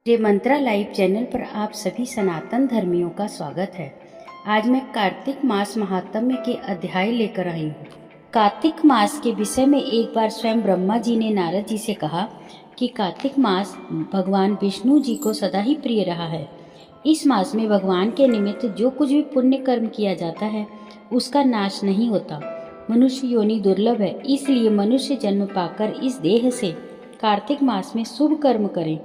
मेरे मंत्रा live channel पर आप सभी सनातन धर्मियों का स्वागत है। आज मैं कार्तिक मास महात्म्य के अध्याय लेकर आई हूँ। कार्तिक मास के विषय में एक बार स्वयं ब्रह्मा जी ने नारद जी से कहा कि कार्तिक मास भगवान विष्णु जी को सदा ही प्रिय रहा है। इस मास में भगवान के निमित्त जो कुछ भी पुण्य कर्म किया जाता है उसका नाश नहीं होता। मनुष्य योनि दुर्लभ है, इसलिए मनुष्य जन्म पाकर इस देह से कार्तिक मास में शुभ कर्म करें,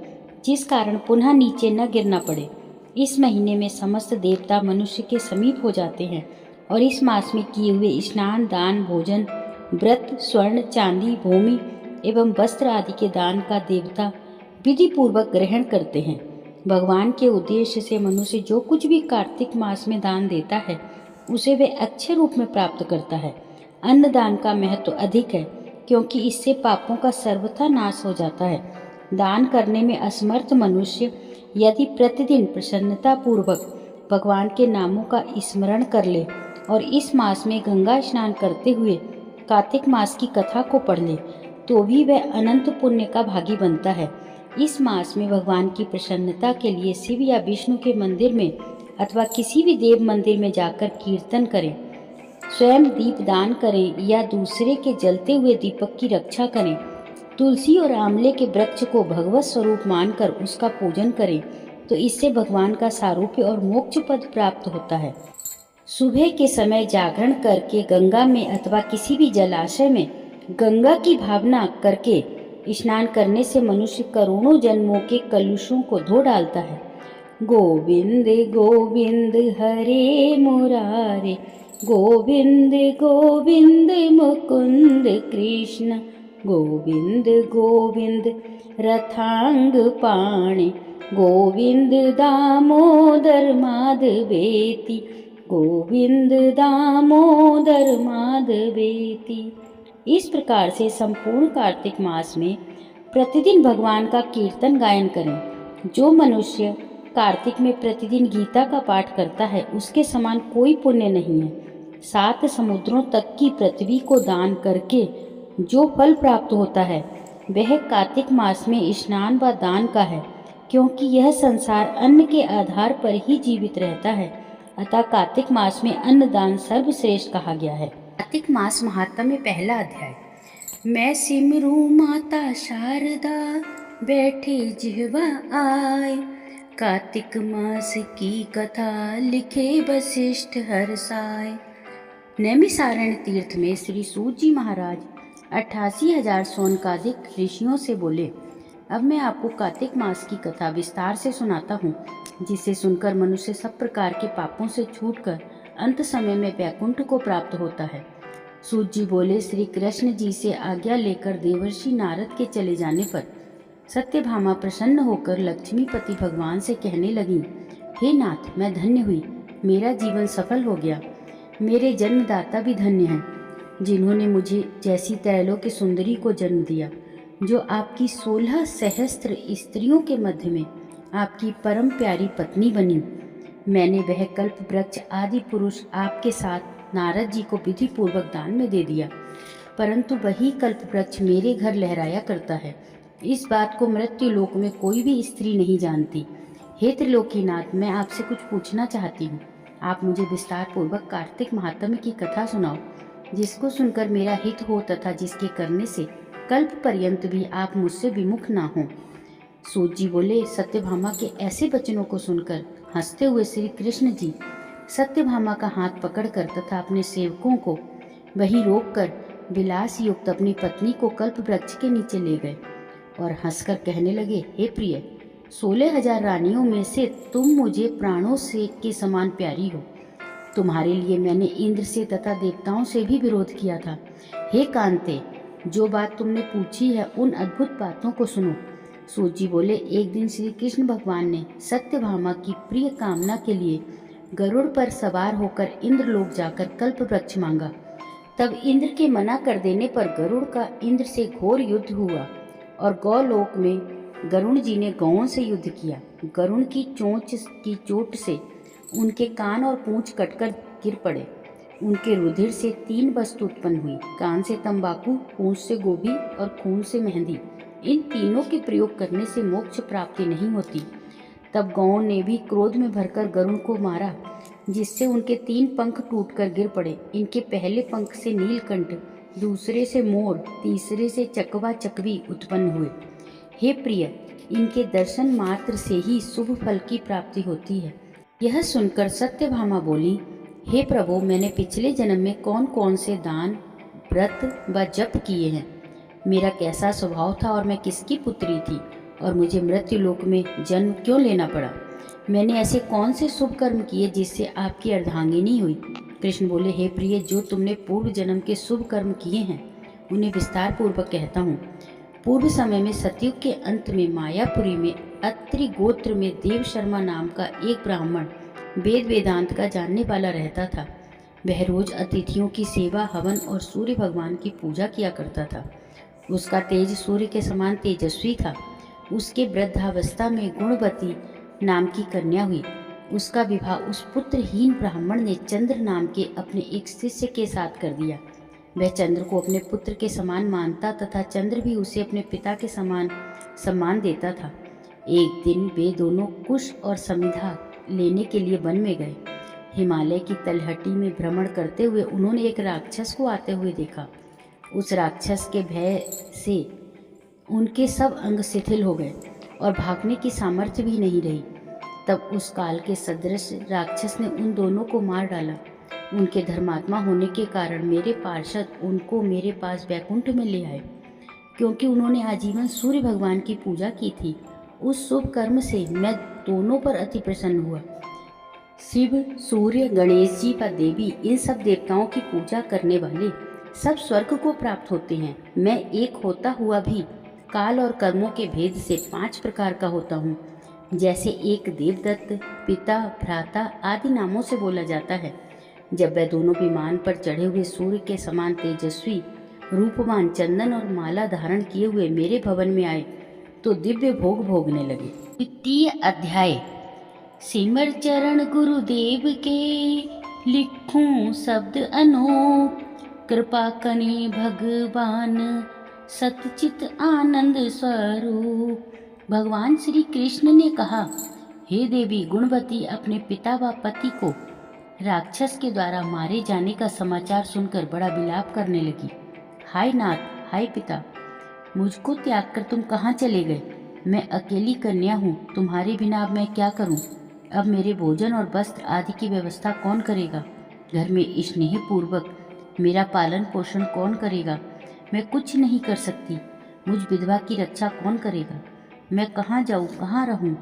जिस कारण पुनः नीचे न गिरना पड़े। इस महीने में समस्त देवता मनुष्य के समीप हो जाते हैं और इस मास में किए हुए स्नान, दान, भोजन, व्रत, स्वर्ण, चांदी, भूमि एवं वस्त्र आदि के दान का देवता विधि पूर्वक ग्रहण करते हैं। भगवान के उद्देश्य से मनुष्य जो कुछ भी कार्तिक मास में दान देता है उसे वे अच्छे रूप में प्राप्त करता है। अन्न दान का महत्व अधिक है, क्योंकि इससे पापों का सर्वथा नाश हो जाता है। दान करने में असमर्थ मनुष्य यदि प्रतिदिन प्रसन्नता पूर्वक भगवान के नामों का स्मरण कर ले और इस मास में गंगा स्नान करते हुए कार्तिक मास की कथा को पढ़ ले तो भी वह अनंत पुण्य का भागी बनता है। इस मास में भगवान की प्रसन्नता के लिए शिव या विष्णु के मंदिर में अथवा किसी भी देव मंदिर में जाकर कीर्तन करें, स्वयं दीप दान करें या दूसरे के जलते हुए दीपक की रक्षा करें। तुलसी और आंवले के वृक्ष को भगवत स्वरूप मानकर उसका पूजन करें तो इससे भगवान का सारूप्य और मोक्ष पद प्राप्त होता है। सुबह के समय जागरण करके गंगा में अथवा किसी भी जलाशय में गंगा की भावना करके स्नान करने से मनुष्य करोड़ों जन्मों के कलुषों को धो डालता है। गोविंद गोविंद हरे मुरारे, गोविंद गोविंद मुकुंद कृष्ण, गोविंद गोविंद रथांग पाणे, गोविंद दामोदर माधवेति, गोविंद दामोदर माधवेति। इस प्रकार से संपूर्ण कार्तिक मास में प्रतिदिन भगवान का कीर्तन गायन करें। जो मनुष्य कार्तिक में प्रतिदिन गीता का पाठ करता है उसके समान कोई पुण्य नहीं है। 7 समुद्रों तक की पृथ्वी को दान करके जो फल प्राप्त होता है वह कार्तिक मास में स्नान व दान का है, क्योंकि यह संसार अन्न के आधार पर ही जीवित रहता है। अतः कार्तिक मास में अन्न दान सर्वश्रेष्ठ कहा गया है। कार्तिक मास महात्म्य में पहला अध्याय। मैं सिमरू माता शारदा, बैठे जिह्वा आए, कार्तिक मास की कथा लिखे वशिष्ठ हर्षाय। नैमिषारण्य तीर्थ में श्री सूत जी महाराज 88,000 सौनकादिक ऋषियों से बोले, अब मैं आपको कार्तिक मास की कथा विस्तार से सुनाता हूँ, जिसे सुनकर मनुष्य सब प्रकार के पापों से छूटकर अंत समय में वैकुंठ को प्राप्त होता है। सूत जी बोले, श्री कृष्ण जी से आज्ञा लेकर देवर्षि नारद के चले जाने पर सत्यभामा प्रसन्न होकर लक्ष्मीपति भगवान से कहने लगी, हे नाथ, मैं धन्य हुई, मेरा जीवन सफल हो गया। मेरे जन्मदाता भी धन्य हैं, जिन्होंने मुझे जैसी त्रैलोक्य सुंदरी को जन्म दिया, जो आपकी 16 सहस्त्र स्त्रियों के मध्य में आपकी परम प्यारी पत्नी बनी। मैंने वह कल्प वृक्ष आदि पुरुष आपके साथ नारद जी को विधि पूर्वक दान में दे दिया, परंतु वही कल्प वृक्ष मेरे घर लहराया करता है। इस बात को मृत्यु लोक में कोई भी स्त्री नहीं जानती। हे त्रिलोकीनाथ, मैं आपसे कुछ पूछना चाहती हूँ। आप मुझे विस्तार पूर्वक कार्तिक महात्म्य की कथा सुनाओ, जिसको सुनकर मेरा हित हो तथा जिसके करने से कल्प पर्यंत भी आप मुझसे विमुख ना हो। सूत जी बोले, सत्यभामा के ऐसे वचनों को सुनकर हंसते हुए श्री कृष्ण जी सत्यभामा का हाथ पकड़कर तथा अपने सेवकों को वहीं रोककर विलास युक्त अपनी पत्नी को कल्प वृक्ष के नीचे ले गए और हंसकर कहने लगे, हे प्रिय, 16,000 रानियों में से तुम मुझे प्राणों से के समान प्यारी हो। तुम्हारे लिए मैंने इंद्र से तथा देवताओं से भी विरोध किया था। हे कांते, जो बात तुमने पूछी है उन अद्भुत बातों को सुनो। सूत जी बोले, एक दिन श्री कृष्ण भगवान ने सत्यभामा की प्रिय कामना के लिए गरुड़ पर सवार होकर इंद्र लोक जाकर कल्प वृक्ष मांगा। तब इंद्र के मना कर देने पर गरुड़ का इंद्र से घोर युद्ध हुआ और गौलोक में गरुड़ जी ने गौओं से युद्ध किया। गरुड़ की चोट से उनके कान और पूंछ कटकर गिर पड़े। उनके रुधिर से 3 वस्तु उत्पन्न हुई, कान से तंबाकू, पूंछ से गोभी और खून से मेहंदी। इन तीनों के प्रयोग करने से मोक्ष प्राप्ति नहीं होती। तब गौओं ने भी क्रोध में भरकर गरुड़ को मारा, जिससे उनके 3 पंख टूटकर गिर पड़े। इनके पहले पंख से नीलकंठ, दूसरे से मोर, तीसरे से चकवा चकवी उत्पन्न हुए। हे प्रिय, इनके दर्शन मात्र से ही शुभ फल की प्राप्ति होती है। यह सुनकर सत्यभामा बोली, हे प्रभु, मैंने पिछले जन्म में कौन कौन से दान, व्रत व जप किए हैं, मेरा कैसा स्वभाव था और मैं किसकी पुत्री थी, और मुझे मृत्यु लोक में जन्म क्यों लेना पड़ा। मैंने ऐसे कौन से शुभ कर्म किए जिससे आपकी अर्धांगिनी हुई। कृष्ण बोले, हे प्रिय, जो तुमने पूर्व जन्म के शुभ कर्म किए हैं उन्हें विस्तार पूर्वक कहता हूँ। पूर्व समय में सतयुग के अंत में मायापुरी में अत्रि गोत्र में देव शर्मा नाम का एक ब्राह्मण वेद वेदांत का जानने वाला रहता था। वह रोज अतिथियों की सेवा, हवन और सूर्य भगवान की पूजा किया करता था। उसका तेज सूर्य के समान तेजस्वी था। उसके वृद्धावस्था में गुणवती नाम की कन्या हुई। उसका विवाह उस पुत्रहीन ब्राह्मण ने चंद्र नाम के अपने एक शिष्य के साथ कर दिया। वह चंद्र को अपने पुत्र के समान मानता तथा चंद्र भी उसे अपने पिता के समान सम्मान देता था। एक दिन वे दोनों कुश और समिधा लेने के लिए वन में गए। हिमालय की तलहटी में भ्रमण करते हुए उन्होंने एक राक्षस को आते हुए देखा। उस राक्षस के भय से उनके सब अंग शिथिल हो गए और भागने की सामर्थ्य भी नहीं रही। तब उस काल के सदृश राक्षस ने उन दोनों को मार डाला। उनके धर्मात्मा होने के कारण मेरे पार्षद उनको मेरे पास वैकुंठ में ले आए। क्योंकि उन्होंने आजीवन सूर्य भगवान की पूजा की थी, उस शुभ कर्म से मैं दोनों पर अति प्रसन्न हुआ। शिव, सूर्य, गणेश जी व देवी, इन सब देवताओं की पूजा करने वाले सब स्वर्ग को प्राप्त होते हैं। मैं एक होता हुआ भी काल और कर्मों के भेद से 5 प्रकार का होता हूँ। जैसे एक देवदत्त, पिता, भ्राता आदि नामों से बोला जाता है। जब वह दोनों विमान पर चढ़े हुए सूर्य के समान तेजस्वी, रूपवान, चंदन और माला धारण किए हुए मेरे भवन में आए तो दिव्य भोग भोगने लगे। 2 अध्याय। सिमर चरण गुरुदेव के, लिखूं शब्द अनूप, कृपा कने भगवान, सतचित आनंद स्वरूप। भगवान श्री कृष्ण ने कहा, हे देवी गुणवती, अपने पिता व पति को राक्षस के द्वारा मारे जाने का समाचार सुनकर बड़ा विलाप करने लगी। हाय नाथ, हाय पिता, मुझको त्याग कर तुम कहाँ चले गए? मैं अकेली कन्या हूँ, तुम्हारे बिना अब मैं क्या करूँ? अब मेरे भोजन और वस्त्र आदि की व्यवस्था कौन करेगा? घर में स्नेह पूर्वक मेरा पालन पोषण कौन करेगा? मैं कुछ नहीं कर सकती। मुझ विधवा की रक्षा कौन करेगा? मैं कहाँ जाऊँ, कहाँ रहूँ?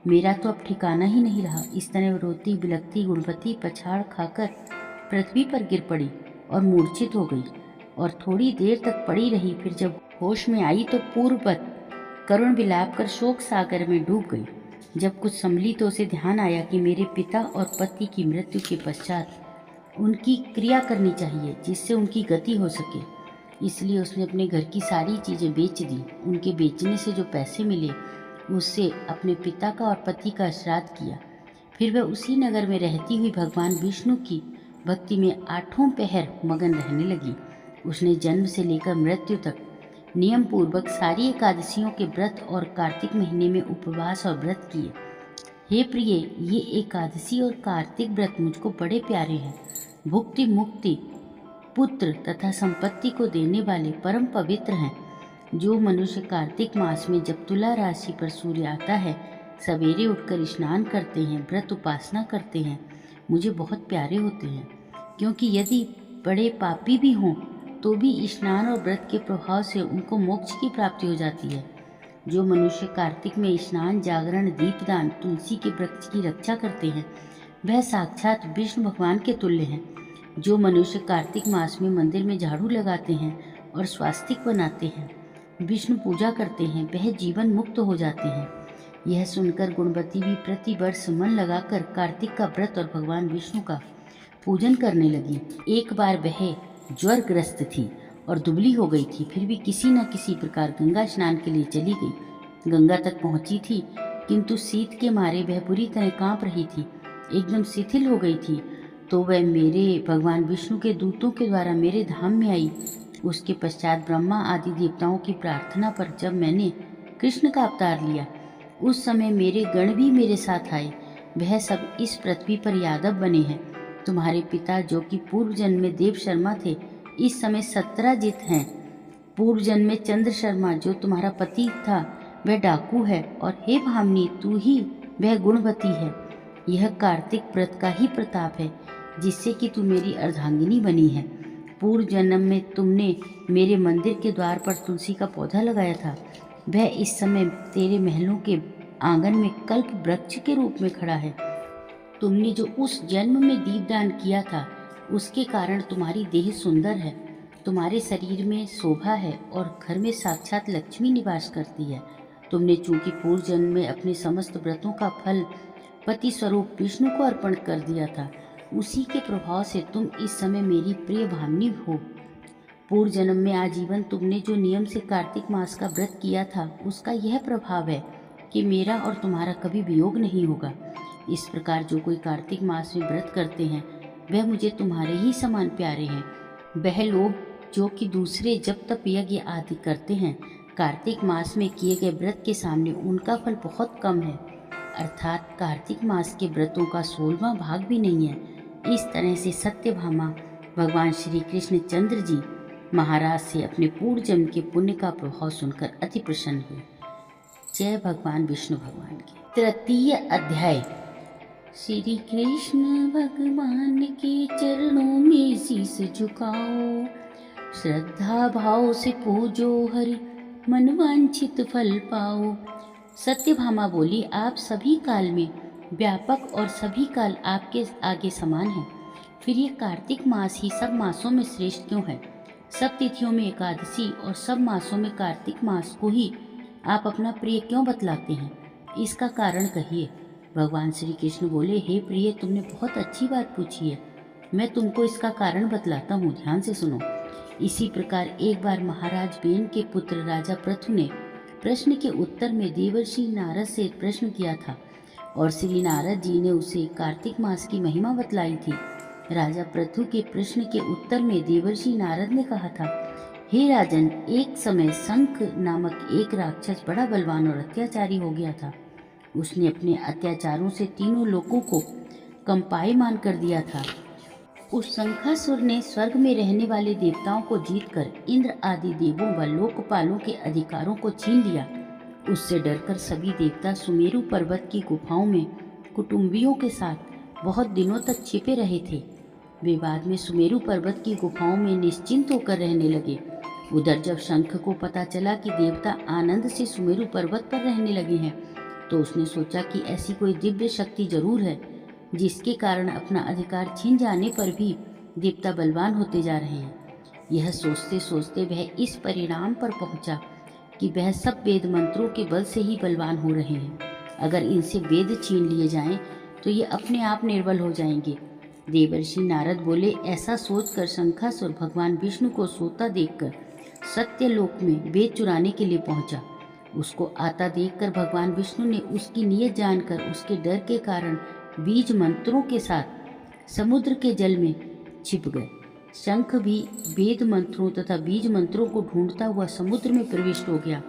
मेरा तो अब ठिकाना ही नहीं रहा। इस तरह रोती बिलखती गुणवती पछाड़ खाकर पृथ्वी पर गिर पड़ी और मूर्छित हो गई और थोड़ी देर तक पड़ी रही। फिर जब होश में आई तो पूर्ववत करुण विलाप कर शोक सागर में डूब गई। जब कुछ संभली तो उसे ध्यान आया कि मेरे पिता और पति की मृत्यु के पश्चात उनकी क्रिया करनी चाहिए जिससे उनकी गति हो सके। इसलिए उसने अपने घर की सारी चीज़ें बेच दी। उनके बेचने से जो पैसे मिले उससे अपने पिता का और पति का श्राद्ध किया। फिर वह उसी नगर में रहती हुई भगवान विष्णु की भक्ति में 8 पहर मगन रहने लगी। उसने जन्म से लेकर मृत्यु तक नियम पूर्वक सारी एकादशियों के व्रत और कार्तिक महीने में उपवास और व्रत किए। हे प्रिय, ये एकादशी और कार्तिक व्रत मुझको बड़े प्यारे हैं। भुक्ति, मुक्ति, पुत्र तथा संपत्ति को देने वाले परम पवित्र हैं। जो मनुष्य कार्तिक मास में जब तुला राशि पर सूर्य आता है सवेरे उठकर स्नान करते हैं, व्रत उपासना करते हैं, मुझे बहुत प्यारे होते हैं। क्योंकि यदि बड़े पापी भी हों तो भी स्नान और व्रत के प्रभाव से उनको मोक्ष की प्राप्ति हो जाती है। जो मनुष्य कार्तिक में स्नान, जागरण, दीपदान, तुलसी के वृक्ष की रक्षा करते हैं वह साक्षात विष्णु भगवान के तुल्य हैं। जो मनुष्य कार्तिक मास में मंदिर में झाड़ू लगाते हैं और स्वास्तिक बनाते हैं, विष्णु पूजा करते हैं, वह जीवन मुक्त हो जाते हैं। यह सुनकर गुणवती भी प्रति वर्ष मन लगाकर कार्तिक का व्रत और भगवान विष्णु का पूजन करने लगी। एक बार वह ज्वरग्रस्त थी और दुबली हो गई थी, फिर भी किसी न किसी प्रकार गंगा स्नान के लिए चली गई। गंगा तक पहुंची थी किंतु शीत के मारे वह बुरी तरह कांप रही थी, एकदम शिथिल हो गई थी। तो वह मेरे भगवान विष्णु के दूतों के द्वारा मेरे धाम में आई उसके पश्चात ब्रह्मा आदि देवताओं की प्रार्थना पर जब मैंने कृष्ण का अवतार लिया, उस समय मेरे गण भी मेरे साथ आए। वह सब इस पृथ्वी पर यादव बने हैं। तुम्हारे पिता जो कि पूर्व जन्म में देव शर्मा थे, इस समय सत्राजित हैं। पूर्व जन्म में चंद्र शर्मा जो तुम्हारा पति था वह डाकू है, और हे भामिनी तू ही वह गुणवती है। यह कार्तिक व्रत का ही प्रताप है जिससे कि तू मेरी अर्धांगिनी बनी है। पूर्व जन्म में तुमने मेरे मंदिर के द्वार पर तुलसी का पौधा लगाया था, वह इस समय तेरे महलों के आंगन में कल्प वृक्ष के रूप में खड़ा है। तुमने जो उस जन्म में दीपदान किया था उसके कारण तुम्हारी देह सुंदर है, तुम्हारे शरीर में शोभा है और घर में साक्षात लक्ष्मी निवास करती है। तुमने चूंकि पूर्व जन्म में अपने समस्त व्रतों का फल पति स्वरूप विष्णु को अर्पण कर दिया था, उसी के प्रभाव से तुम इस समय मेरी प्रिय भामिनी हो। पूर्व जन्म में आजीवन तुमने जो नियम से कार्तिक मास का व्रत किया था उसका यह प्रभाव है कि मेरा और तुम्हारा कभी वियोग नहीं होगा। इस प्रकार जो कोई कार्तिक मास में व्रत करते हैं वह मुझे तुम्हारे ही समान प्यारे हैं। वह लोग जो कि दूसरे जब तप यज्ञ आदि करते हैं, कार्तिक मास में किए गए व्रत के सामने उनका फल बहुत कम है, अर्थात कार्तिक मास के व्रतों का 16वां भाग भी नहीं है। इस तरह से सत्यभामा भगवान श्री कृष्ण चंद्र जी महाराज से अपने पूर्व जन्म के पुण्य का प्रभाव सुनकर अति प्रसन्न हुए। जय भगवान विष्णु भगवान की। तृतीय अध्याय। श्री कृष्ण भगवान के चरणों में शीश झुकाओ, श्रद्धा भाव से पूजो हरि, मन वांछित फल पाओ। सत्यभामा बोली, आप सभी काल में व्यापक और सभी काल आपके आगे समान हैं। फिर ये कार्तिक मास ही सब मासों में श्रेष्ठ क्यों है? सब तिथियों में एकादशी और सब मासों में कार्तिक मास को ही आप अपना प्रिय क्यों बतलाते हैं? इसका कारण कहिए। भगवान श्री कृष्ण बोले, हे प्रिय, तुमने बहुत अच्छी बात पूछी है, मैं तुमको इसका कारण बतलाता हूँ, ध्यान से सुनो। इसी प्रकार एक बार महाराज बेन के पुत्र राजा पृथु ने प्रश्न के उत्तर में देवर्षि नारद से प्रश्न किया था और श्री नारद जी ने उसे कार्तिक मास की महिमा बतलाई थी। राजा पृथु के प्रश्न के उत्तर में देवर्षि नारद ने कहा था, हे राजन, एक समय शंख नामक एक राक्षस बड़ा बलवान और अत्याचारी हो गया था। उसने अपने अत्याचारों से तीनों लोगों को कंपायमान कर दिया था। उस शंखासुर ने स्वर्ग में रहने वाले देवताओं को जीतकर इंद्र आदि देवों व लोकपालों के अधिकारों को छीन लिया। उससे डरकर सभी देवता सुमेरु पर्वत की गुफाओं में कुटुंबियों के साथ बहुत दिनों तक छिपे रहे थे। वे बाद में सुमेरु पर्वत की गुफाओं में निश्चिंत होकर रहने लगे। उधर जब शंख को पता चला कि देवता आनंद से सुमेरु पर्वत पर रहने लगे हैं, तो उसने सोचा कि ऐसी कोई दिव्य शक्ति जरूर है जिसके कारण अपना अधिकार छीन जाने पर भी देवता बलवान होते जा रहे हैं। यह सोचते सोचते वह इस परिणाम पर पहुंचा कि वह सब वेद मंत्रों के बल से ही बलवान हो रहे हैं। अगर इनसे वेद छीन लिए जाएं तो ये अपने आप निर्बल हो जाएंगे। देवर्षि नारद बोले, ऐसा सोचकर शंखासुर भगवान विष्णु को सोता देखकर सत्यलोक में वेद चुराने के लिए पहुंचा। उसको आता देखकर भगवान विष्णु ने उसकी नीयत जानकर उसके डर के कारण बीज मंत्रों के साथ समुद्र के जल में छिप गए। शंख भी वेद मंत्रों तथा बीज मंत्रों को ढूंढता हुआ समुद्र में प्रविष्ट हो गया,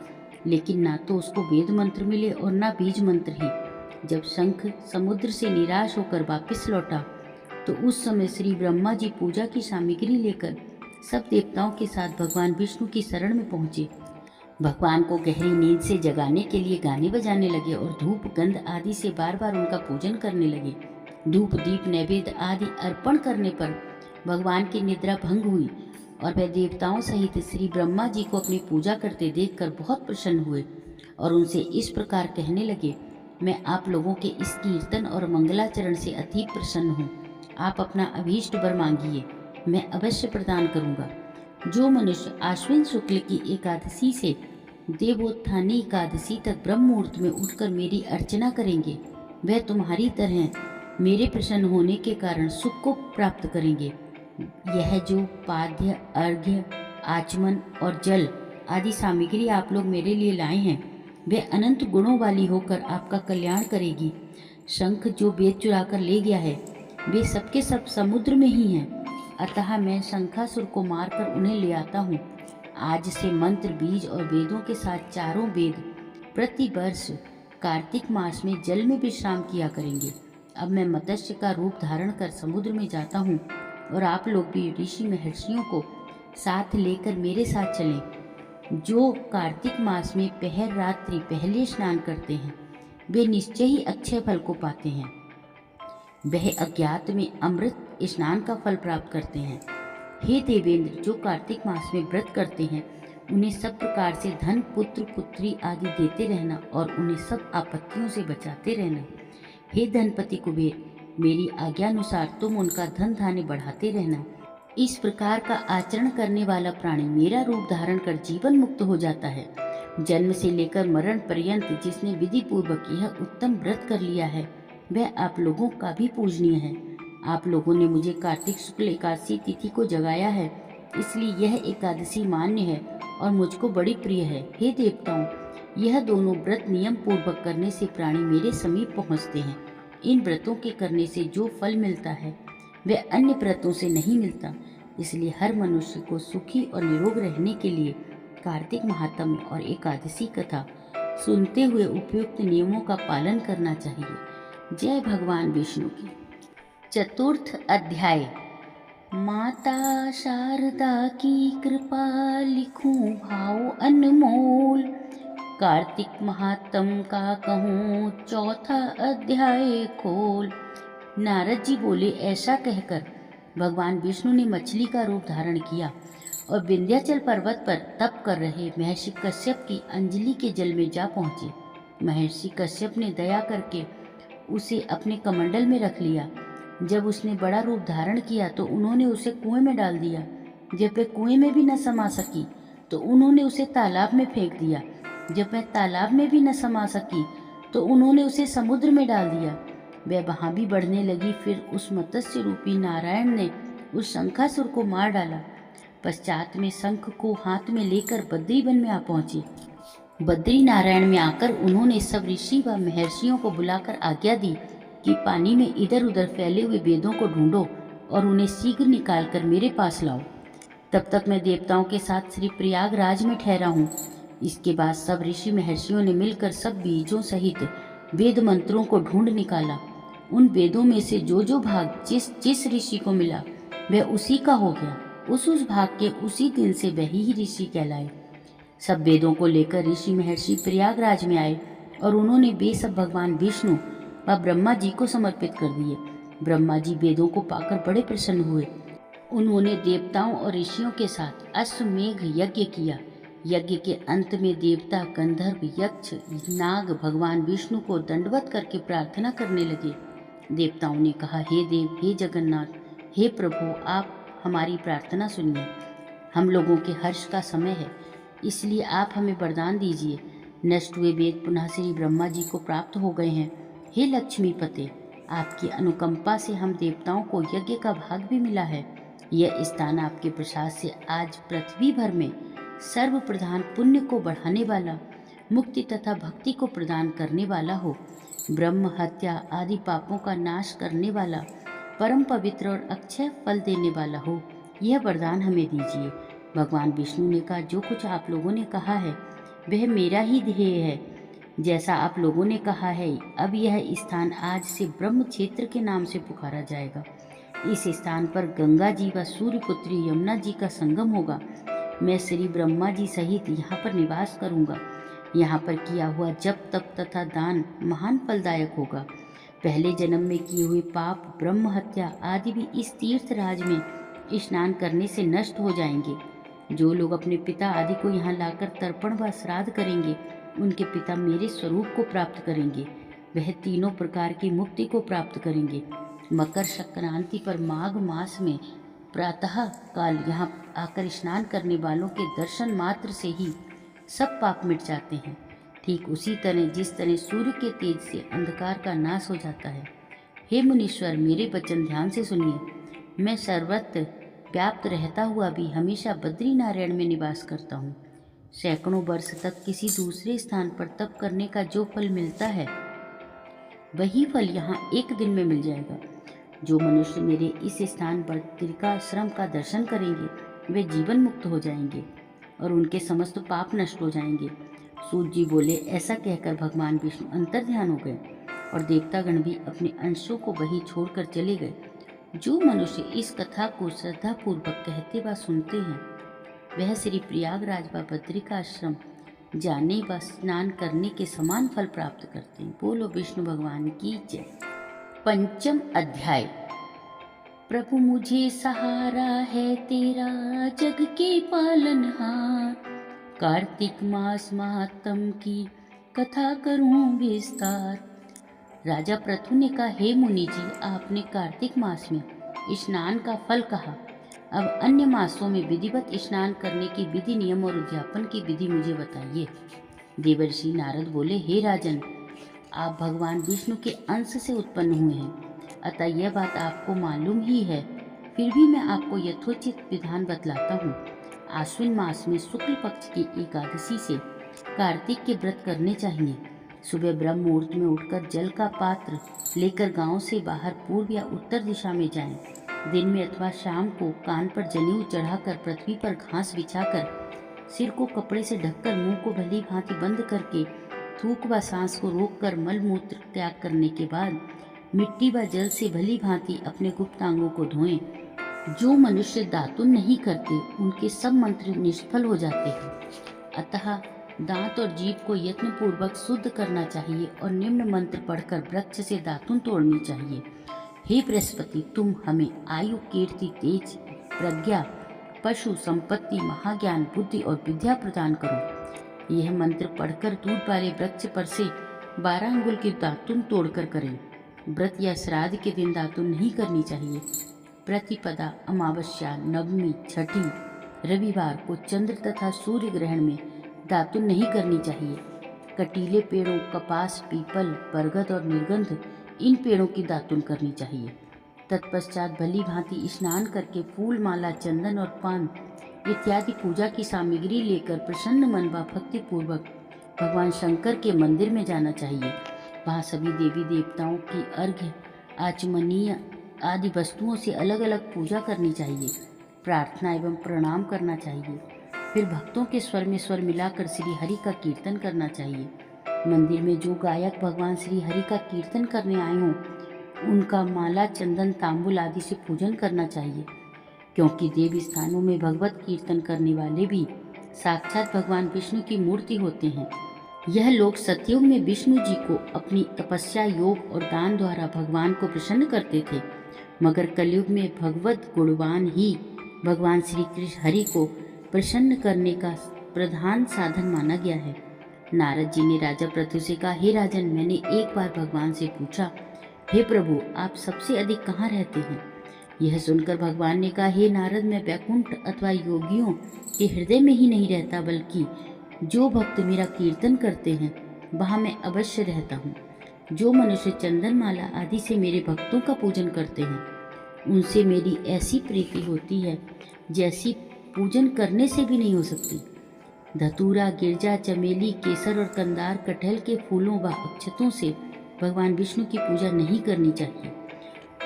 लेकिन ना तो उसको वेद मंत्र मिले और ना बीज मंत्र ही। जब शंख समुद्र से निराश होकर वापस लौटा तो उस समय श्री ब्रह्मा जी पूजा की सामग्री लेकर सब देवताओं के साथ भगवान विष्णु की शरण में पहुंचे। भगवान को गहरी नींद से जगाने के लिए गाने बजाने लगे और धूप गंध आदि से बार बार उनका पूजन करने लगे। धूप दीप नैवेद्य आदि अर्पण करने पर भगवान की निद्रा भंग हुई और वह देवताओं सहित श्री ब्रह्मा जी को अपनी पूजा करते देखकर बहुत प्रसन्न हुए और उनसे इस प्रकार कहने लगे, मैं आप लोगों के इस कीर्तन और मंगलाचरण से अति प्रसन्न हूँ। आप अपना अभीष्ट वर मांगिए, मैं अवश्य प्रदान करूँगा। जो मनुष्य आश्विन शुक्ल की एकादशी से देवोत्थानी एकादशी तक ब्रह्म मुहूर्त में उठकर मेरी अर्चना करेंगे, वह तुम्हारी तरह मेरे प्रसन्न होने के कारण सुख को प्राप्त करेंगे। यह जो पाद्य, अर्घ्य, आचमन और जल आदि सामग्री आप लोग मेरे लिए लाए हैं, वे अनंत गुणों वाली होकर आपका कल्याण करेगी। शंख जो वेद चुरा कर ले गया है, वे सबके सब समुद्र में ही हैं। अतः मैं शंखासुर को मारकर उन्हें ले आता हूँ। आज से मंत्र, बीज और वेदों के साथ चारों वेद प्रति वर्ष कार्तिक मास में जल में विश्राम किया करेंगे। अब मैं मत्स्य का रूप धारण कर समुद्र में जाता हूँ और आप लोग भी ऋषि महर्षियों को साथ लेकर मेरे साथ चलें। जो कार्तिक मास में पहर रात्रि पहले स्नान करते हैं वे निश्चय ही अक्षय फल को पाते हैं। वह अज्ञात में अमृत स्नान का फल प्राप्त करते हैं। हे देवेंद्र, जो कार्तिक मास में व्रत करते हैं उन्हें सब प्रकार से धन, पुत्र पुत्री आदि देते रहना और उन्हें सब आपत्तियों से बचाते रहना। हे धनपति कुबेर, मेरी आज्ञानुसार तुम उनका धन धान्य बढ़ाते रहना। इस प्रकार का आचरण करने वाला प्राणी मेरा रूप धारण कर जीवन मुक्त हो जाता है। जन्म से लेकर मरण पर्यंत जिसने विधि पूर्वक यह उत्तम व्रत कर लिया है वह आप लोगों का भी पूजनीय है। आप लोगों ने मुझे कार्तिक शुक्ल एकादशी तिथि को जगाया है, इसलिए यह एकादशी मान्य है और मुझको बड़ी प्रिय है। हे देवताओं, यह दोनों व्रत नियम पूर्वक करने से प्राणी मेरे समीप पहुँचते हैं। इन व्रतों के करने से जो फल मिलता है वह अन्य व्रतों से नहीं मिलता। इसलिए हर मनुष्य को सुखी और निरोग रहने के लिए कार्तिक महात्म्य और एकादशी कथा सुनते हुए उपयुक्त नियमों का पालन करना चाहिए। जय भगवान विष्णु की। चतुर्थ अध्याय। माता शारदा की कृपा लिखूं भाव अनमोल, कार्तिक महात्म का कहूँ चौथा अध्याय खोल। नारद जी बोले, ऐसा कहकर भगवान विष्णु ने मछली का रूप धारण किया और विंध्याचल पर्वत पर तप कर रहे महर्षि कश्यप की अंजलि के जल में जा पहुँचे। महर्षि कश्यप ने दया करके उसे अपने कमंडल में रख लिया। जब उसने बड़ा रूप धारण किया तो उन्होंने उसे कुएं में डाल दिया। जब वह कुएं में भी न समा सकी तो उन्होंने उसे तालाब में फेंक दिया। जब वह तालाब में भी न समा सकी तो उन्होंने उसे समुद्र में डाल दिया। वह वहाँ भी बढ़ने लगी। फिर उस मत्स्य रूपी नारायण ने उस शंखासुर को मार डाला। पश्चात में शंख को हाथ में लेकर बद्री वन में आ पहुँचे। बद्री नारायण में आकर उन्होंने सब ऋषि व महर्षियों को बुलाकर आज्ञा दी कि पानी में इधर उधर फैले हुए वेदों को ढूंढो और उन्हें शीघ्र निकालकर मेरे पास लाओ। तब तक मैं देवताओं के साथ श्री प्रयागराज में ठहरा हूँ। इसके बाद सब ऋषि महर्षियों ने मिलकर सब बीजों सहित वेद मंत्रों को ढूंढ निकाला। उन वेदों में से जो भाग जिस जिस ऋषि को मिला वह उसी का हो गया। उस भाग के उसी दिन से वही ही ऋषि कहलाए। सब वेदों को लेकर ऋषि महर्षि प्रयागराज में आए और उन्होंने वे सब भगवान विष्णु व ब्रह्मा जी को समर्पित कर दिए। ब्रह्मा जी वेदों को पाकर बड़े प्रसन्न हुए। उन्होंने देवताओं और ऋषियों के साथ अश्वमेघ यज्ञ किया। यज्ञ के अंत में देवता, गंधर्व, यक्ष, नाग भगवान विष्णु को दंडवत करके प्रार्थना करने लगे। देवताओं ने कहा, हे देव, हे जगन्नाथ, हे प्रभु, आप हमारी प्रार्थना सुनिए। हम लोगों के हर्ष का समय है, इसलिए आप हमें वरदान दीजिए। नष्ट हुए वेद पुनः श्री ब्रह्मा जी को प्राप्त हो गए हैं। हे लक्ष्मीपते, आपकी अनुकंपा से हम देवताओं को यज्ञ का भाग भी मिला है। यह स्थान आपके प्रसाद से आज पृथ्वी भर में सर्व प्रधान पुण्य को बढ़ाने वाला, मुक्ति तथा भक्ति को प्रदान करने वाला हो। ब्रह्म हत्या आदि पापों का नाश करने वाला, परम पवित्र और अक्षय फल देने वाला हो। यह वरदान हमें दीजिए। भगवान विष्णु ने कहा, जो कुछ आप लोगों ने कहा है वह मेरा ही ध्येय है। जैसा आप लोगों ने कहा है, अब यह स्थान आज से ब्रह्म क्षेत्र के नाम से पुकारा जाएगा। इस स्थान पर गंगा जी व सूर्यपुत्री यमुना जी का संगम होगा। मैं श्री ब्रह्मा जी सहित यहाँ पर निवास करूँगा। यहाँ पर किया हुआ जप, तप तथा दान महान फलदायक होगा। पहले जन्म में किए हुए पाप, ब्रह्म हत्या आदि भी इस तीर्थ राज में स्नान करने से नष्ट हो जाएंगे। जो लोग अपने पिता आदि को यहाँ लाकर तर्पण व श्राद्ध करेंगे, उनके पिता मेरे स्वरूप को प्राप्त करेंगे। वह तीनों प्रकार की मुक्ति को प्राप्त करेंगे। मकर संक्रांति पर माघ मास में प्रातः काल यहाँ आकर स्नान करने वालों के दर्शन मात्र से ही सब पाप मिट जाते हैं। ठीक उसी तरह जिस तरह सूर्य के तेज से अंधकार का नाश हो जाता है। हे मुनीश्वर, मेरे वचन ध्यान से सुनिए। मैं सर्वत्र व्याप्त रहता हुआ भी हमेशा बद्री नारायण में निवास करता हूँ। सैकड़ों वर्ष तक किसी दूसरे स्थान पर तप करने का जो फल मिलता है वही फल यहाँ एक दिन में मिल जाएगा। जो मनुष्य मेरे इस स्थान पर त्रिकाश्रम का दर्शन करेंगे वे जीवन मुक्त हो जाएंगे और उनके समस्त पाप नष्ट हो जाएंगे। सूत जी बोले। ऐसा कहकर भगवान विष्णु अंतर्ध्यान हो गए और देवतागण भी अपने अंशों को वहीं छोड़कर चले गए। जो मनुष्य इस कथा को श्रद्धा पूर्वक कहते व सुनते हैं वह श्री प्रयागराज व बद्रिकाश्रम जाने व स्नान करने के समान फल प्राप्त करते हैं। बोलो विष्णु भगवान की जय। पंचम अध्याय। प्रभु मुझे सहारा है तेरा जग के पालनहार, कार्तिक मास महात्म की कथा करूं विस्तार। राजा पृथु ने कहा, हे मुनि जी, आपने कार्तिक मास में स्नान का फल कहा, अब अन्य मासों में विधिवत स्नान करने की विधि, नियम और उद्यापन की विधि मुझे बताइए। देवर्षि नारद बोले, हे राजन, आप भगवान विष्णु के अंश से उत्पन्न हुए हैं, अतः यह बात आपको मालूम ही है, फिर भी मैं आपको यथोचित विधान बतलाता हूँ। आश्विन मास में शुक्ल पक्ष की एकादशी से कार्तिक के व्रत करने चाहिए। सुबह ब्रह्म मुहूर्त में उठकर जल का पात्र लेकर गांव से बाहर पूर्व या उत्तर दिशा में जाएं। दिन में अथवा शाम को कान पर जनेऊ चढ़ाकर पृथ्वी पर घास बिछाकर सिर को कपड़े से ढककर मुंह को भली भांति बंद करके थूक व सांस को रोककर मल मूत्र त्याग करने के बाद मिट्टी व जल से भली भांति अपने गुप्तांगों को धोएं। जो मनुष्य दातुन नहीं करते उनके सब मंत्र निष्फल हो जाते हैं। अतः दांत और जीभ को यत्न पूर्वक शुद्ध करना चाहिए और निम्न मंत्र पढ़कर वृक्ष से दातुन तोड़नी चाहिए। हे बृहस्पति, तुम हमें आयु, कीर्ति, तेज, प्रज्ञा, पशु, संपत्ति, महाज्ञान, बुद्धि और विद्या प्रदान करो। यह मंत्र पढ़कर दूध वाले वृक्ष पर से 12 अंगुल की दातुन तोड़कर करें। व्रत या श्राद्ध के दिन दातुन नहीं करनी चाहिए। प्रतिपदा, अमावस्या, नवमी, छठी, रविवार को चंद्र तथा सूर्य ग्रहण में दातुन नहीं करनी चाहिए। कटीले पेड़ों, कपास, पीपल, बरगद और निर्गंध, इन पेड़ों की दातुन करनी चाहिए। तत्पश्चात भली भांति स्नान करके फूल, माला, चंदन और पान इत्यादि पूजा की सामग्री लेकर प्रसन्न मन व भक्ति पूर्वक भगवान शंकर के मंदिर में जाना चाहिए। वहाँ सभी देवी देवताओं की अर्घ्य, आचमनीय आदि वस्तुओं से अलग अलग पूजा करनी चाहिए। प्रार्थना एवं प्रणाम करना चाहिए। फिर भक्तों के स्वर में स्वर मिलाकर श्री हरि का कीर्तन करना चाहिए। मंदिर में जो गायक भगवान श्री हरि का कीर्तन करने आए हों उनका माला, चंदन, तांबुल आदि से पूजन करना चाहिए, क्योंकि देव स्थानों में भगवत कीर्तन करने वाले भी साक्षात भगवान विष्णु की मूर्ति होते हैं। यह लोग सतयुग में विष्णु जी को अपनी तपस्या, योग और दान द्वारा भगवान को प्रसन्न करते थे, मगर कलयुग में भगवत गुणवान ही भगवान श्री कृष्ण हरि को प्रसन्न करने का प्रधान साधन माना गया है। नारद जी ने राजा पृथु से कहा, हे राजन, मैंने एक बार भगवान से पूछा, हे प्रभु, आप सबसे अधिक कहाँ रहते हैं? यह सुनकर भगवान ने कहा, हे नारद, मैं वैकुंठ अथवा योगियों के हृदय में ही नहीं रहता, बल्कि जो भक्त मेरा कीर्तन करते हैं वहाँ मैं अवश्य रहता हूँ। जो मनुष्य चंदन माला आदि से मेरे भक्तों का पूजन करते हैं उनसे मेरी ऐसी प्रीति होती है जैसी पूजन करने से भी नहीं हो सकती। धतूरा, गिरजा, चमेली, केसर और कंदार, कटहल के फूलों व अक्षतों से भगवान विष्णु की पूजा नहीं करनी चाहिए।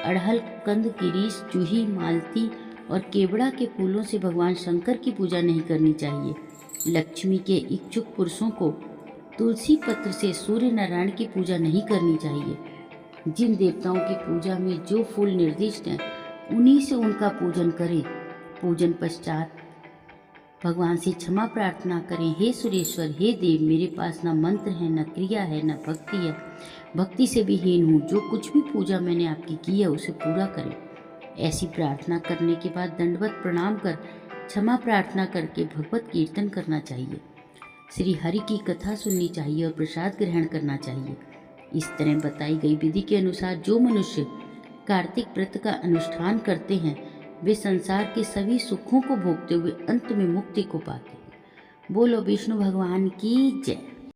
अड़हल, कंद, गिरीश, जूही, मालती और केवड़ा के फूलों से भगवान शंकर की पूजा नहीं करनी चाहिए। लक्ष्मी के इच्छुक पुरुषों को तुलसी पत्र से सूर्य नारायण की पूजा नहीं करनी चाहिए। जिन देवताओं की पूजा में जो फूल निर्दिष्ट हैं उन्हीं से उनका पूजन करें। पूजन पश्चात भगवान से क्षमा प्रार्थना करें, हे सुरेश्वर, हे देव, मेरे पास न मंत्र है, न क्रिया है, न भक्ति है, भक्ति से भी हीन हूँ। जो कुछ भी पूजा मैंने आपकी की है उसे पूरा करें। ऐसी प्रार्थना करने के बाद दंडवत प्रणाम कर क्षमा प्रार्थना करके भगवत कीर्तन करना चाहिए। श्री हरि की कथा सुननी चाहिए और प्रसाद ग्रहण करना चाहिए। इस तरह बताई गई विधि के अनुसार जो मनुष्य कार्तिक व्रत का अनुष्ठान करते हैं वे संसार के सभी सुखों को भोगते हुए अंत में मुक्ति को पाते हैं। बोलो विष्णु भगवान की जय।